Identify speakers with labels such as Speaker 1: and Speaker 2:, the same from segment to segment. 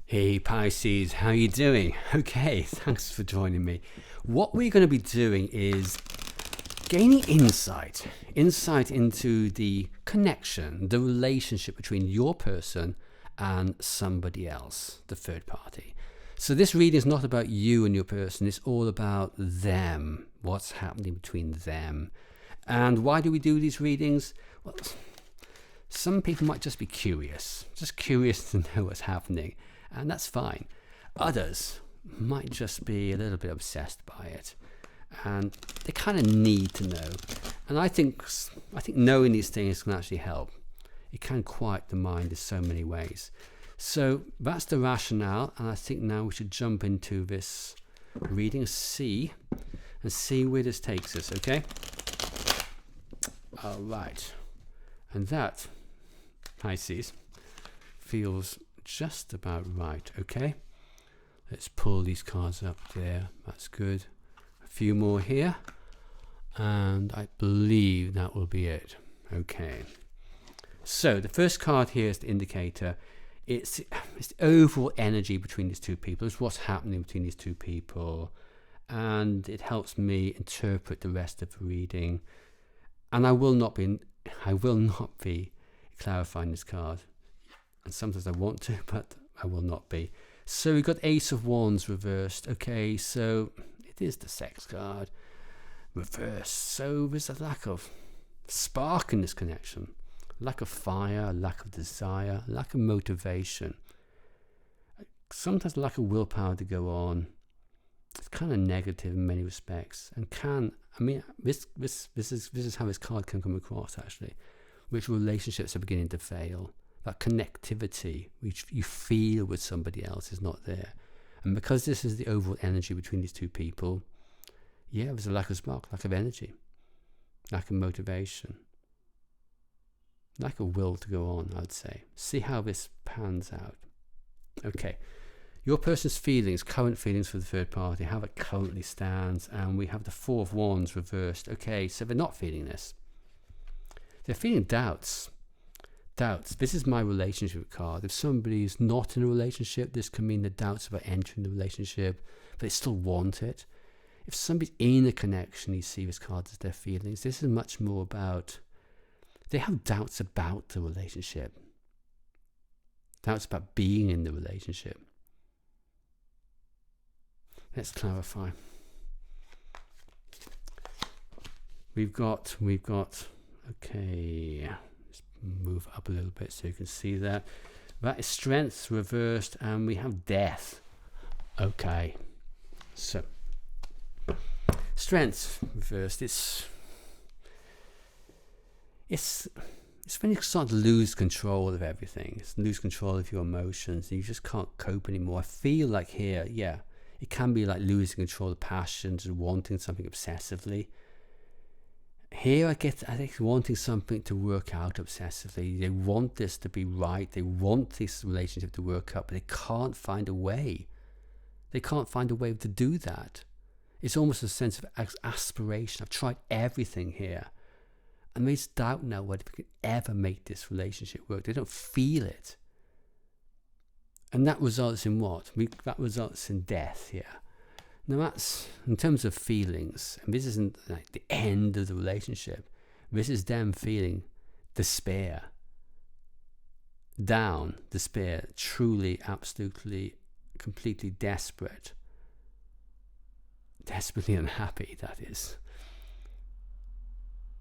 Speaker 1: Hey Pisces, how you doing? Okay, thanks for joining me. What we're going to be doing is gaining insight into the connection, the relationship between your person and somebody else, the third party. So this reading is not about you and your person, it's all about them, what's happening between them. And why do we do these readings? Well, some people might just be curious to know what's happening, and that's fine. Others might just be a little bit obsessed by it, and they kind of need to know. And I think knowing these things can actually help. It can quiet the mind in so many ways. So that's the rationale, and I think now we should jump into this reading and see where this takes us. Okay. All right, and that, Pisces, feels just about right. Okay, let's pull these cards up there. That's good. A few more here, and I believe that will be it. Okay, so the first card here is the indicator. It's the overall energy between these two people. It's what's happening between these two people, and it helps me interpret the rest of the reading. And I will not be clarifying this card, and sometimes I want to, but I will not be. So we've got Ace of Wands reversed. Okay, so it is the sex card reversed. So there's a lack of spark in this connection, lack of fire, lack of desire, lack of motivation, sometimes lack of willpower to go on. It's kind of negative in many respects, and this is how this card can come across actually, which relationships are beginning to fail. That connectivity which you feel with somebody else is not there, and because this is the overall energy between these two people, there's a lack of spark, lack of energy, lack of motivation, lack of will to go on. I'd say see how this pans out. Okay. Your person's feelings, current feelings for the third party, how it currently stands, and we have the Four of Wands reversed. Okay, so they're not feeling this. They're feeling doubts. Doubts. This is my relationship card. If somebody is not in a relationship, this can mean the doubts about entering the relationship, but they still want it. If somebody's in a connection, you see this card as their feelings. This is much more about, they have doubts about the relationship. Doubts about being in the relationship. Let's clarify. We've got, okay, let's move up a little bit so you can see that. That is Strength reversed, and we have Death. Okay, so Strength reversed, it's when you start to lose control of everything. It's lose control of your emotions, and you just can't cope anymore. I feel like here, it can be like losing control of passions and wanting something obsessively. Here I think wanting something to work out obsessively. They want this to be right. They want this relationship to work out, but they can't find a way. They can't find a way to do that. It's almost a sense of aspiration. I've tried everything here, and they just doubt now whether we can ever make this relationship work. They don't feel it. And that results in what? That results in death here. Now that's, in terms of feelings, and this isn't like the end of the relationship. This is them feeling despair. Down, despair, truly, absolutely, completely desperate. Desperately unhappy, that is.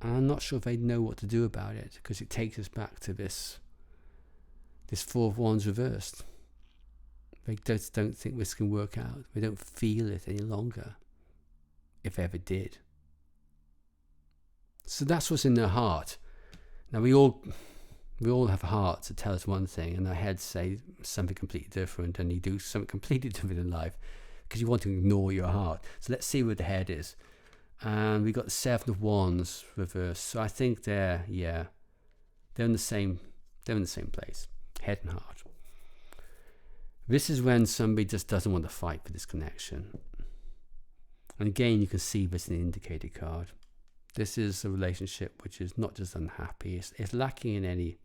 Speaker 1: And I'm not sure if they know what to do about it, because it takes us back to this Four of Wands reversed. They just don't think this can work out. They don't feel it any longer, if ever did. So that's what's in their heart. Now we all have hearts that tell us one thing, and our heads say something completely different, and you do something completely different in life because you want to ignore your heart. So let's see where the head is. And we got the Seven of Wands reversed. So I think they're in the same place, head and heart. This is when somebody just doesn't want to fight for this connection. And again, you can see this in the indicator card. This is a relationship which is not just unhappy, it's lacking in any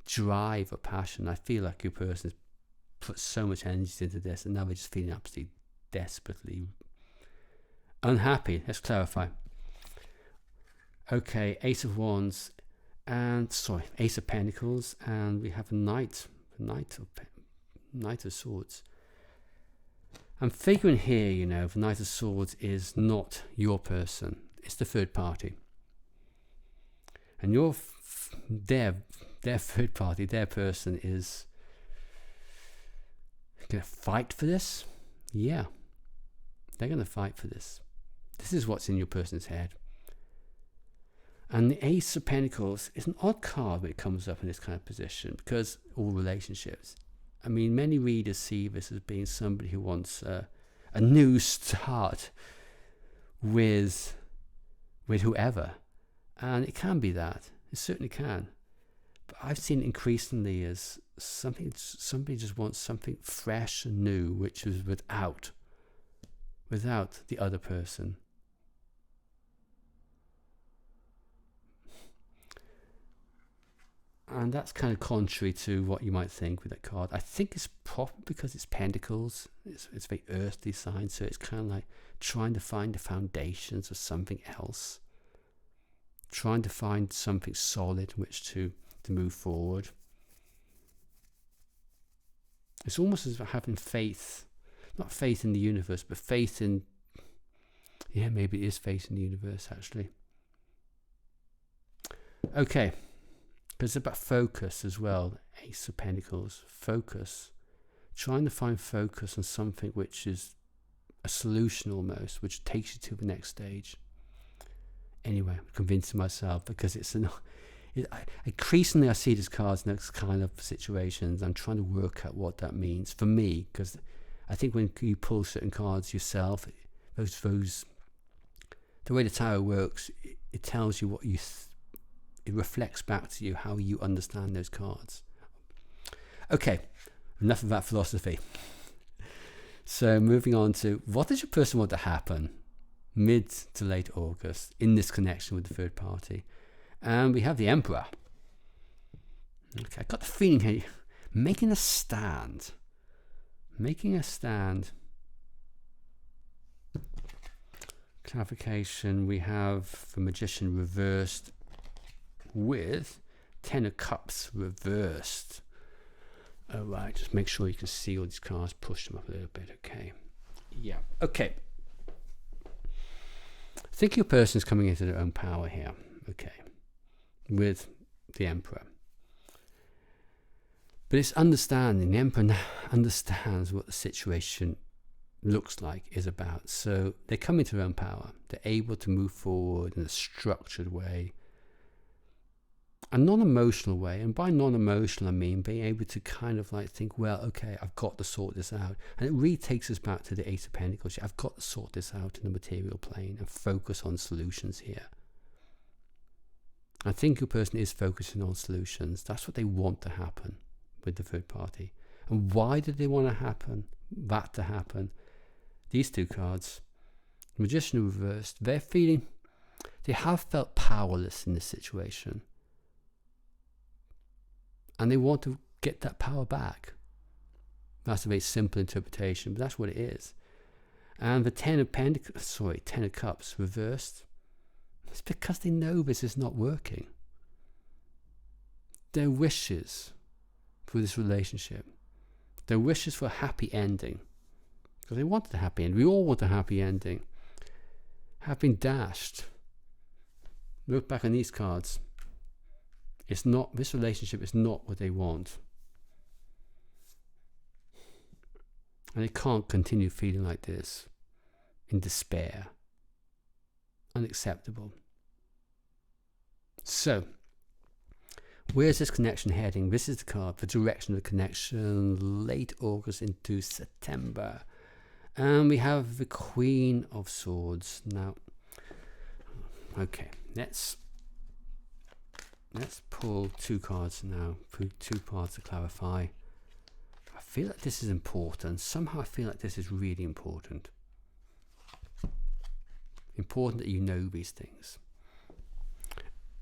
Speaker 1: drive or passion. I feel like your person is put so much energy into this, and now they're just feeling absolutely desperately unhappy. Let's clarify. Okay, Ace of Wands, and Ace of Pentacles, and we have a Knight of Swords. I'm figuring here, you know, the Knight of Swords is not your person; it's the third party, and their third party, their person is going to fight for this. Yeah, they're going to fight for this. This is what's in your person's head. And the Ace of Pentacles is an odd card when it comes up in this kind of position, because all relationships. I mean, many readers see this as being somebody who wants a new start with whoever. And it can be that. It certainly can. But I've seen it increasingly as somebody just wants something fresh and new, which is without the other person. And that's kind of contrary to what you might think with that card. I think it's probably because it's Pentacles. It's a very earthly sign, so it's kind of like trying to find the foundations of something else. Trying to find something solid in which to move forward. It's almost as if having faith, not faith in the universe, but faith in, yeah, maybe it is faith in the universe actually. Okay. Because it's about focus as well. Ace of Pentacles, focus. Trying to find focus on something which is a solution almost, which takes you to the next stage. Anyway, I'm convincing myself, because increasingly I see these cards in those kind of situations. I'm trying to work out what that means for me, because I think when you pull certain cards yourself, the way the tarot works, it tells you what you it reflects back to you how you understand those cards. Okay, enough of that philosophy. So moving on to, what does your person want to happen mid to late August in this connection with the third party? And we have the Emperor. Okay, I got the feeling here, making a stand. Clarification, we have the Magician reversed with Ten of Cups reversed. Alright, just make sure you can see all these cards, push them up a little bit, okay. Yeah, okay. I think your person's coming into their own power here, okay, with the Emperor. But it's understanding, the Emperor now understands what the situation looks like, is about. So they come into their own power. They're able to move forward in a structured way, a non-emotional way. And by non-emotional, I mean being able to kind of like think, well, okay, I've got to sort this out. And it really takes us back to the Ace of Pentacles. I've got to sort this out in the material plane and focus on solutions here. I think your person is focusing on solutions. That's what they want to happen with the third party. And why do they want that to happen? These two cards, Magician reversed, they have felt powerless in this situation. And they want to get that power back. That's a very simple interpretation, but that's what it is. And the Ten of Cups reversed, it's because they know this is not working. Their wishes for this relationship, their wishes for a happy ending, because they wanted a happy ending. We all want a happy ending. Have been dashed. Look back on these cards. This relationship is not what they want. And they can't continue feeling like this, in despair. Unacceptable. So, where's this connection heading? This is the card, the direction of the connection, late August into September. And we have the Queen of Swords. Now, okay, let's pull two cards now, two cards to clarify. I feel like this is important. Somehow I feel like this is really important. Important that you know these things.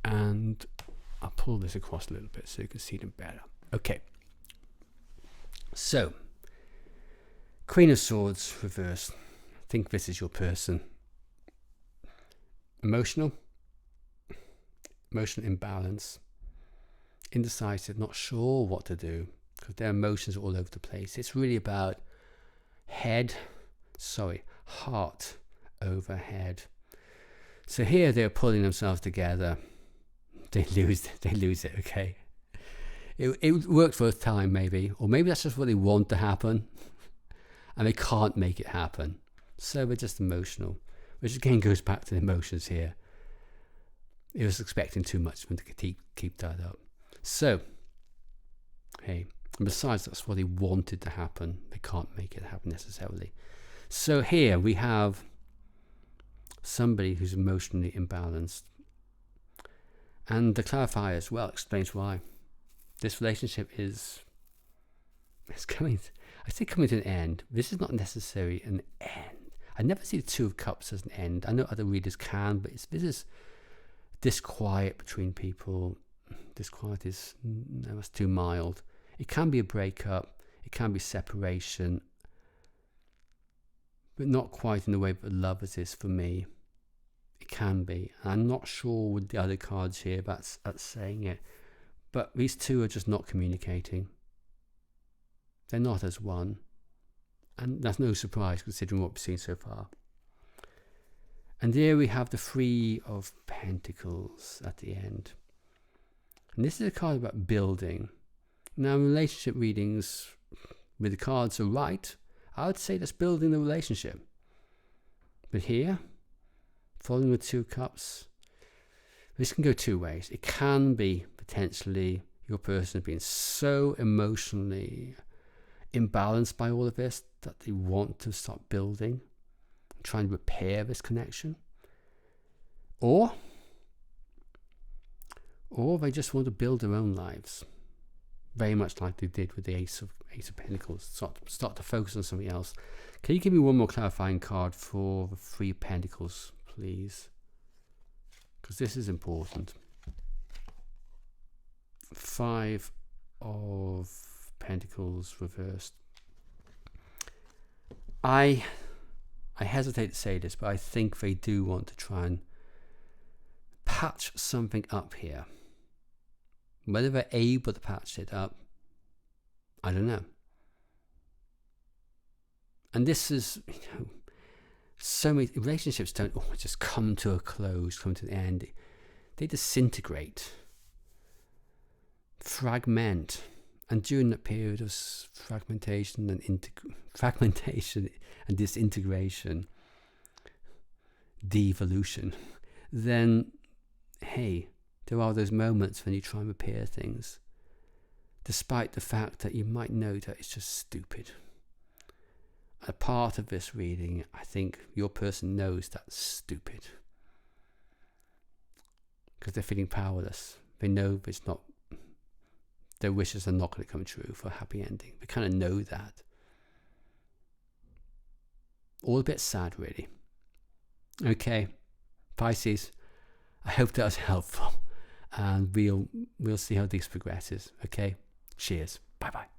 Speaker 1: And I'll pull this across a little bit so you can see them better. Okay. So, Queen of Swords reversed. I think this is your person. Emotional imbalance, indecisive, not sure what to do because their emotions are all over the place. It's really about heart over head. So here they're pulling themselves together. They lose it, okay? It worked for a time maybe, or maybe that's just what they want to happen and they can't make it happen. So they're just emotional, which again goes back to the emotions here. It was expecting too much for them to keep that up. So, hey, and besides, that's what they wanted to happen. They can't make it happen necessarily. So here we have somebody who's emotionally imbalanced. And the clarifier as well explains why. This relationship is coming to an end. This is not necessarily an end. I never see the Two of Cups as an end. I know other readers can, but this is disquiet between people. Disquiet is that's too mild. It can be a breakup. It can be separation, but not quite in the way that lovers is for me. It can be. And I'm not sure with the other cards here that's saying it. But these two are just not communicating. They're not as one. And that's no surprise considering what we've seen so far. And here we have the Three of Pentacles at the end. And this is a card about building. Now, relationship readings with the cards are right. I would say that's building the relationship. But here, following the Two of Cups, this can go two ways. It can be potentially your person being so emotionally imbalanced by all of this that they want to start building, try and repair this connection, or they just want to build their own lives, very much like they did with the Ace of Pentacles. Start to focus on something else. Can you give me one more clarifying card for the Three of Pentacles, please? Because this is important. Five of Pentacles reversed. I hesitate to say this, but I think they do want to try and patch something up here. Whether they're able to patch it up, I don't know. And this is, so many relationships don't just come to a close, come to the end. They disintegrate, fragment. And during that period of fragmentation and disintegration, devolution, then, hey, there are those moments when you try and repair things, despite the fact that you might know that it's just stupid. A part of this reading, I think your person knows that's stupid. Because they're feeling powerless. They know it's not, their wishes are not going to come true for a happy ending. They kind of know that. All a bit sad, really. Okay, Pisces, I hope that was helpful. And we'll see how this progresses. Okay, cheers. Bye-bye.